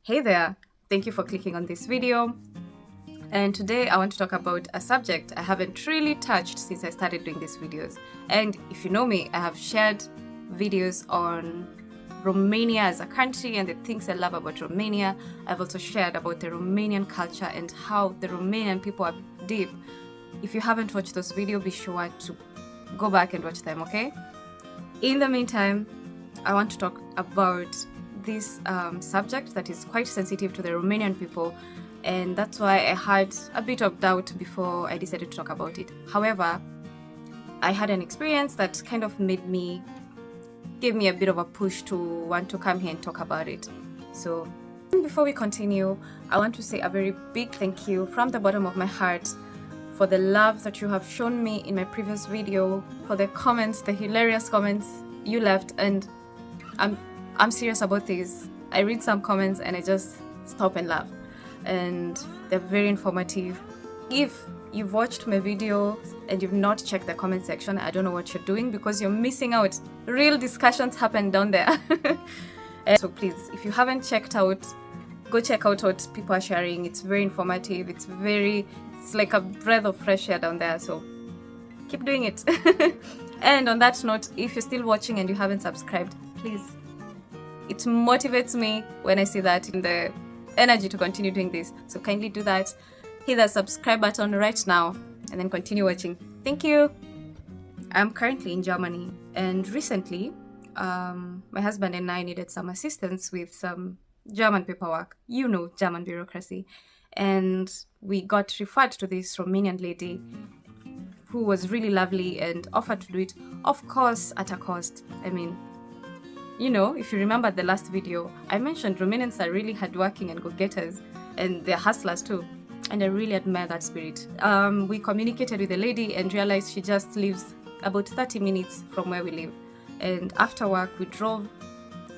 Hey there, thank you for clicking on this video. And today I want to talk about a subject I haven't really touched since I started doing these videos. And if you know me, I have shared videos on Romania as a country and the things I love about Romania. I've also shared about the Romanian culture and how the Romanian people are deep. If you haven't watched those videos, be sure to go back and watch them, okay? In the meantime, I want to talk about this subject that is quite sensitive to the Romanian people, and that's why I had a bit of doubt before I decided to talk about it. However, I had an experience that kind of gave me a bit of a push to want to come here and talk about it. So before we continue, I want to say a very big thank you from the bottom of my heart for the love that you have shown me in my previous video, for the comments, the hilarious comments you left, and I'm serious about this. I read some comments and I just stop and laugh, and they're very informative. If you've watched my video and you've not checked the comment section, I don't know what you're doing, because you're missing out. Real discussions happen down there. So please, if you haven't checked out, go check out what people are sharing. It's very informative. It's like a breath of fresh air down there. So keep doing it. And on that note, if you're still watching and you haven't subscribed, please. It motivates me when I see that, in the energy to continue doing this. So kindly do that. Hit the subscribe button right now and then continue watching. Thank you. I'm currently in Germany, and recently my husband and I needed some assistance with some German paperwork. You know, German bureaucracy. And we got referred to this Romanian lady who was really lovely and offered to do it, of course, at a cost. I mean, you know, if you remember the last video, I mentioned Romanians are really hardworking and go-getters, and they're hustlers too. And I really admire that spirit. We communicated with the lady and realized she just lives about 30 minutes from where we live. And after work, we drove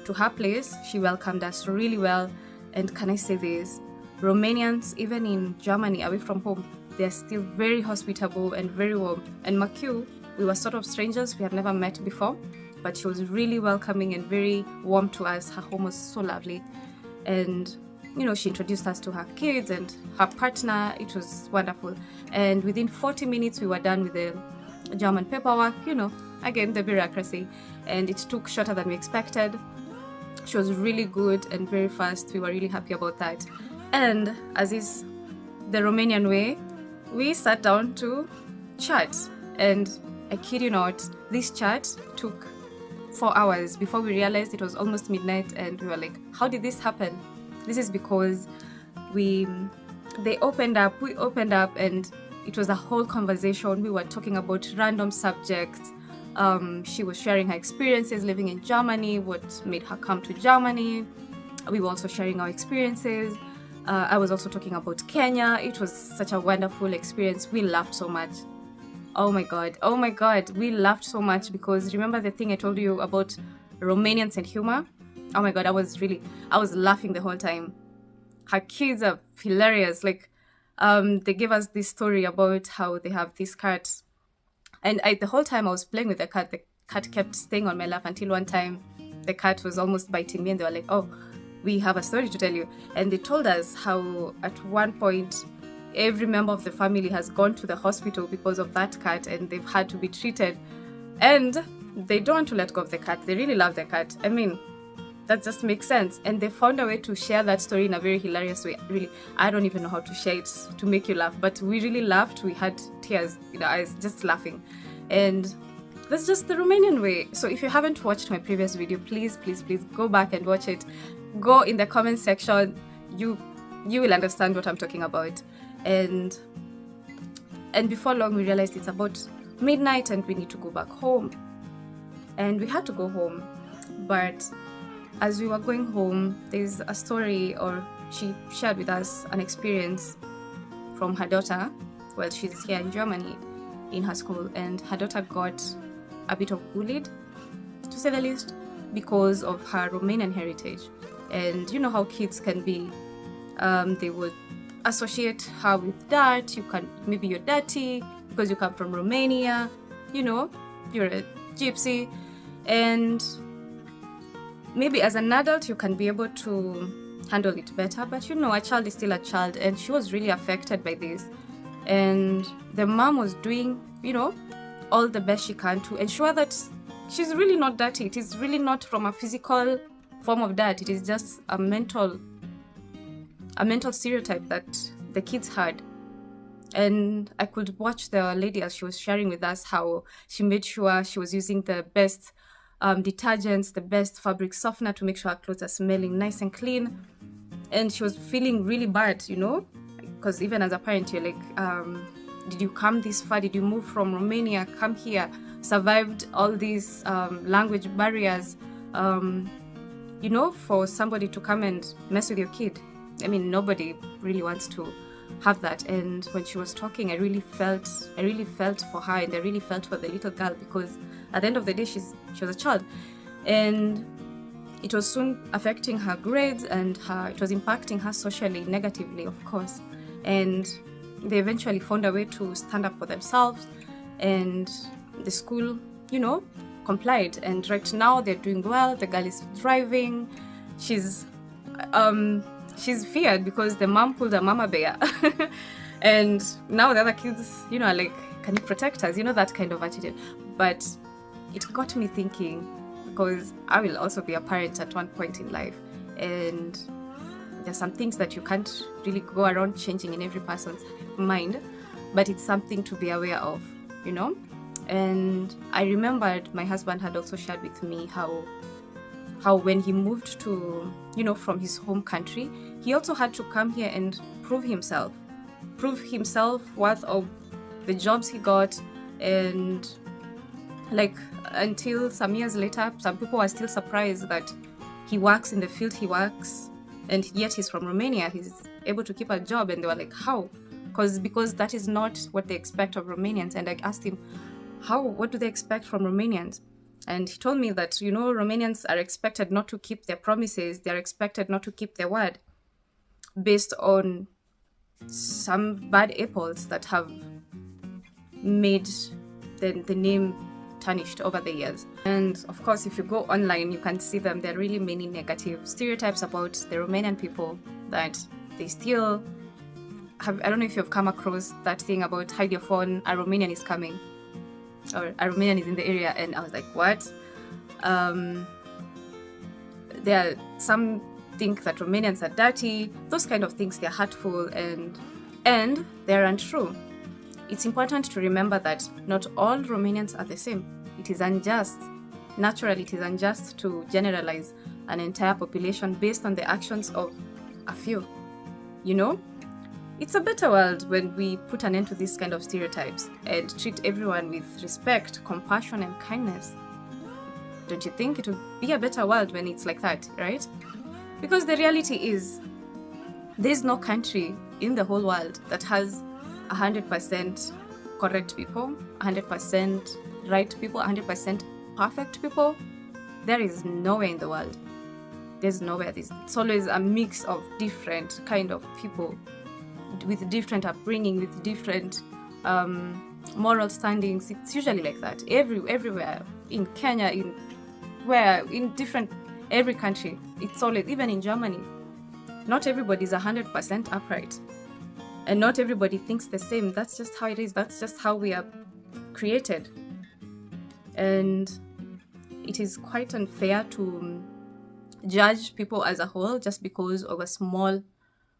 to her place. She welcomed us really well. And can I say this? Romanians, even in Germany, away from home, they're still very hospitable and very warm. And Makiu, we were sort of strangers. We had never met before, but she was really welcoming and very warm to us. Her home was so lovely. And, you know, she introduced us to her kids and her partner. It was wonderful. And within 40 minutes, we were done with the German paperwork, you know, again, the bureaucracy. And it took shorter than we expected. She was really good and very fast. We were really happy about that. And as is the Romanian way, we sat down to chat. And I kid you not, this chat took 4 hours before we realized it was almost midnight, and we were like, how did this happen? This is because we opened up, and it was a whole conversation. We were talking about random subjects. She was sharing her experiences living in Germany, what made her come to Germany. We were also sharing our experiences. I was also talking about Kenya. It was such a wonderful experience. We laughed so much. Oh my God, we laughed so much, because remember the thing I told you about Romanians and humor? Oh my God, I was laughing the whole time. Her kids are hilarious. Like, they gave us this story about how they have this cat. And the whole time I was playing with the cat kept staying on my lap, until one time the cat was almost biting me, and they were like, oh, we have a story to tell you. And they told us how at one point every member of the family has gone to the hospital because of that cat, and they've had to be treated. And they don't want to let go of the cat. They really love the cat. I mean, that just makes sense. And they found a way to share that story in a very hilarious way. Really, I don't even know how to share it to make you laugh, but we really laughed. We had tears in our eyes just laughing. And that's just the Romanian way. So if you haven't watched my previous video, please go back and watch it. Go in the comment section. You will understand what I'm talking about. And before long, we realized it's about midnight and we need to go back home. And we had to go home. But as we were going home, there's a story, or she shared with us an experience from her daughter. Well, she's here in Germany in her school, and her daughter got a bit of bullied, to say the least, because of her Romanian heritage. And you know how kids can be. They would associate her with dirt. Maybe you're dirty because you come from Romania, you know, you're a gypsy. And maybe as an adult you can be able to handle it better. But a child is still a child, and she was really affected by this. And the mom was doing, all the best she can to ensure that she's really not dirty. It is really not from a physical form of dirt. It is just a mental stereotype that the kids had. And I could watch the lady as she was sharing with us how she made sure she was using the best detergents, the best fabric softener to make sure her clothes are smelling nice and clean. And she was feeling really bad, because even as a parent, you're like, did you come this far? Did you move from Romania, come here, survived all these language barriers, for somebody to come and mess with your kid? I mean, nobody really wants to have that. And when she was talking, I really felt for her, and I really felt for the little girl, because at the end of the day, she was a child, and it was soon affecting her grades, and it was impacting her socially negatively, of course. And they eventually found a way to stand up for themselves, and the school, complied. And right now they're doing well. The girl is thriving. She's feared because the mom pulled a mama bear. And now the other kids, are like, can you protect us? That kind of attitude. But it got me thinking, because I will also be a parent at one point in life. And there's some things that you can't really go around changing in every person's mind, but it's something to be aware of, And I remembered my husband had also shared with me how when he moved to, from his home country, he also had to come here and prove himself worth of the jobs he got. And like, until some years later, some people are still surprised that he works in the field he works, and yet he's from Romania, he's able to keep a job. And they were like, how? Because that is not what they expect of Romanians. And I asked him, what do they expect from Romanians? And he told me that, Romanians are expected not to keep their promises. They're expected not to keep their word, based on some bad apples that have made the name tarnished over the years. And of course, if you go online, you can see them. There are really many negative stereotypes about the Romanian people that they still have. I don't know if you've come across that thing about hide your phone, a Romanian is coming, or a Romanian is in the area. And I was like, what? There are some think that Romanians are dirty. Those kind of things, they're hurtful and they're untrue. It's important to remember that not all Romanians are the same. It is unjust. Naturally, it is unjust to generalize an entire population based on the actions of a few. It's a better world when we put an end to these kind of stereotypes and treat everyone with respect, compassion, and kindness. Don't you think it would be a better world when it's like that, right? Because the reality is, there's no country in the whole world that has 100% correct people, 100% right people, 100% perfect people. There is nowhere in the world. There's nowhere. It's always a mix of different kind of people with different upbringing, with different moral standings. It's usually like that everywhere, in Kenya, every country. It's always, even in Germany, not everybody is 100% upright, and not everybody thinks the same. That's just how it is. That's just how we are created. And it is quite unfair to judge people as a whole just because of a small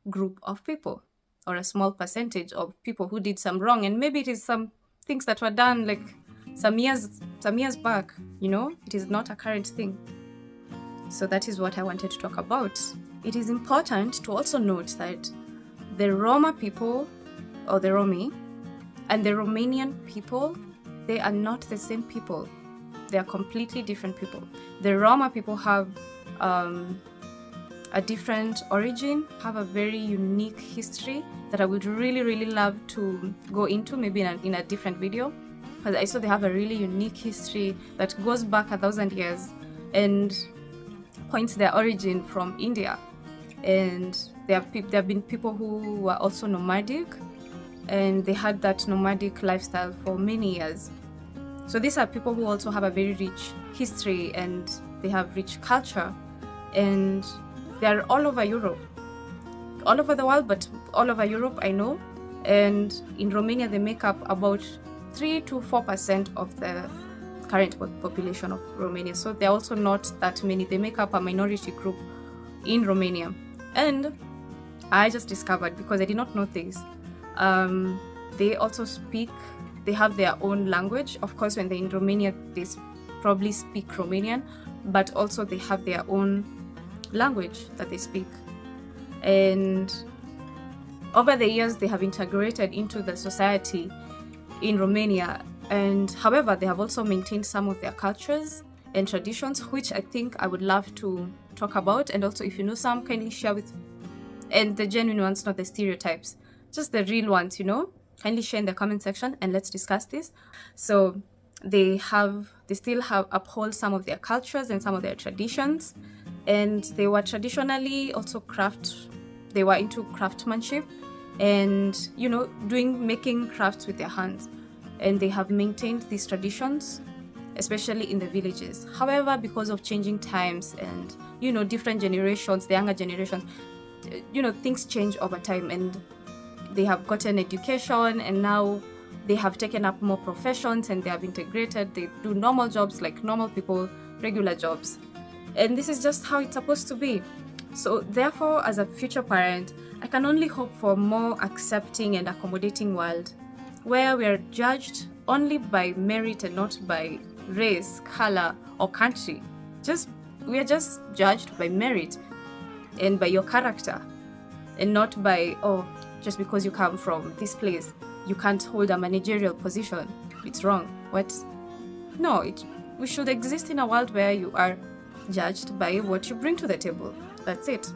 group of people, or a small percentage of people who did some wrong. And maybe it is some things that were done like some years back. It is not a current thing. So that is what I wanted to talk about. It is important to also note that the Roma people, or the Romi, and the Romanian people, they are not the same people. They are completely different people. The Roma people have a different origin, have a very unique history that I would really, really love to go into, maybe in a different video. Because I saw they have a really unique history that goes back 1,000 years and points their origin from India. And there have been people who were also nomadic, and they had that nomadic lifestyle for many years. So these are people who also have a very rich history, and they have rich culture. And They're all over Europe, all over the world, but all over Europe, I know. And in Romania, they make up about 3 to 4% of the current population of Romania. So they're also not that many. They make up a minority group in Romania. And I just discovered, because I did not know this, they also speak, they have their own language. Of course, when they're in Romania, they probably speak Romanian, but also they have their own language that they speak. And over the years, they have integrated into the society in Romania. And however, they have also maintained some of their cultures and traditions, which I think I would love to talk about. And also, if you know some, kindly share with, and the genuine ones, not the stereotypes, just the real ones, you know, kindly share in the comment section and let's discuss this. So they still have uphold some of their cultures and some of their traditions. And they were traditionally also they were into craftsmanship and, you know, making crafts with their hands. And they have maintained these traditions, especially in the villages. However, because of changing times and, you know, different generations, the younger generations, you know, things change over time, and they have gotten education, and now they have taken up more professions and they have integrated. They do normal jobs like normal people, regular jobs. And this is just how it's supposed to be. So therefore, as a future parent, I can only hope for a more accepting and accommodating world where we are judged only by merit and not by race, color, or country. We are just judged by merit and by your character, and not by, oh, just because you come from this place, you can't hold a managerial position. It's wrong. What? No, we should exist in a world where you are judged by what you bring to the table. That's it.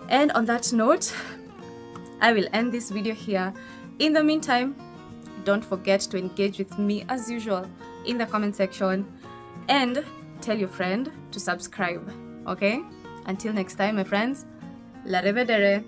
And on that note, I will end this video here. In the meantime, don't forget to engage with me as usual in the comment section and tell your friend to subscribe. Okay? Until next time, my friends, la revedere!